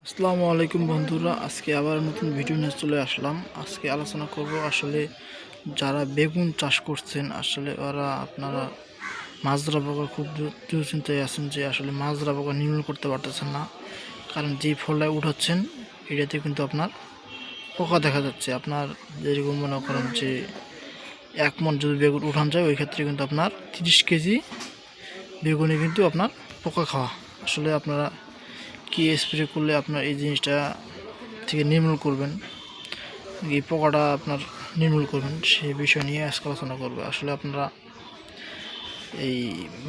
আসসালামু আলাইকুম বন্ধুরা, আজকে আবার নতুন ভিডিও নিয়ে চলে আসলাম। আজকে আলোচনা করব আসলে যারা বেগুন চাষ করছেন, আসলে ওরা আপনারা মাজরা পোকা খুব দুশ্চিন্তায় আছেন যে আসলে মাজরা পোকা নির্মূল করতে পারতেছেন না। কারণ যেই ফলটা উঠাচ্ছেন এটাতে কিন্তু আপনার পোকা দেখা যাচ্ছে। আপনার যেরকম মনে করেন যে 1 মণ যদি বেগুন উঠান যায়, ওই ক্ষেত্রে কিন্তু আপনার 30 কেজি বেগুনে কিন্তু আপনার পোকা খাওয়া। আসলে আপনারা কি স্প্রে করলে আপনার এই জিনিসটা থেকে নির্মূল করবেন, এই পোকাটা আপনার নির্মূল করবেন, সেই বিষয় নিয়ে আজকে আলোচনা করবো। আসলে আপনারা এই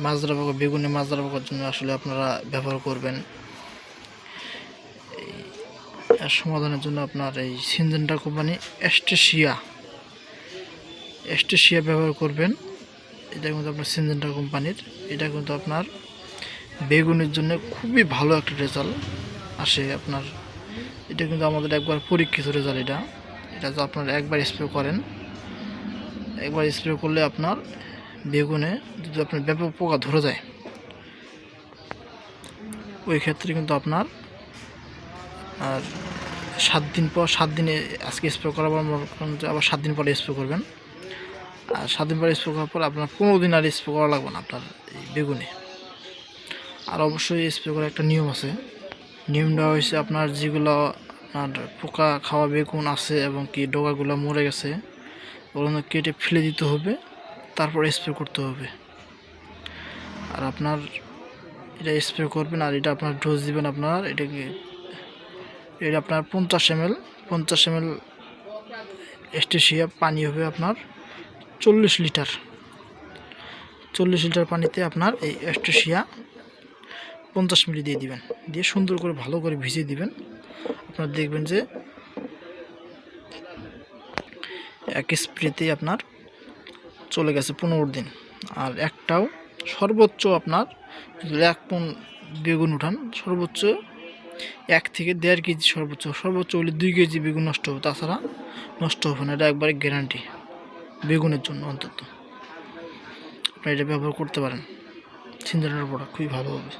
মাজরা পোকা, বেগুনে মাজরা পোকার জন্য আসলে আপনারা ব্যবহার করবেন এর সমাধানের জন্য আপনার এই সিনজেন্টা কোম্পানি অ্যাস্টেশিয়া ব্যবহার করবেন। এটা কিন্তু আপনার সিনজেন্টা কোম্পানির, এটা কিন্তু আপনার বেগুনের জন্য খুবই ভালো একটা রেজাল্ট আসে আপনার। এটা কিন্তু আমাদের একবার পরীক্ষিত রেজাল্ট। এটা তো আপনার একবার স্প্রে করেন, একবার স্প্রে করলে আপনার বেগুনে যদি আপনার ব্যাপক পোকা ধরে যায়, ওই ক্ষেত্রে কিন্তু আপনার আর 7 দিন পর, 7 দিনে আজকে স্প্রে করার পর আবার 7 দিন পরে স্প্রে করবেন। আর 7 দিন পরে স্প্রে করার পর আপনার 15 দিন আর স্প্রে করা লাগবে না আপনার এই বেগুনে। আর অবশ্যই স্প্রে করার একটা নিয়ম আছে। নিয়মটা হয়েছে আপনার যেগুলো আপনার পোকা খাওয়া বেগুন আছে এবং কি ডগাগুলো মরে গেছে, ওগুলো কেটে ফেলে দিতে হবে, তারপর স্প্রে করতে হবে। আর আপনার এটা স্প্রে করবেন, আর এটা আপনার ডোজ দিবেন আপনার এটা আপনার 50 ml অ্যাস্টেশিয়া পানি হবে আপনার 40 লিটার। 40 লিটার পানিতে আপনার এই অ্যাস্টেশিয়া 50 মিলি দিয়ে দিবেন, দিয়ে সুন্দর করে ভালো করে ভিজিয়ে দিবেন। আপনার দেখবেন যে এক স্প্রেতেই আপনার চলে গেছে 15 দিন। আর একটাও সর্বোচ্চ আপনার যদি 1 মণ বেগুন উঠান, সর্বোচ্চ 1 থেকে 1.5 কেজি, সর্বোচ্চ হলে 2 কেজি বেগুন নষ্ট হবে, তাছাড়া নষ্ট হবে না। এটা একবারে গ্যারান্টি বেগুনের জন্য। অন্তত আপনারা এটা ব্যবহার করতে পারেন। সিনজেন্টার প্রোডাক্ট খুবই ভালো হবে।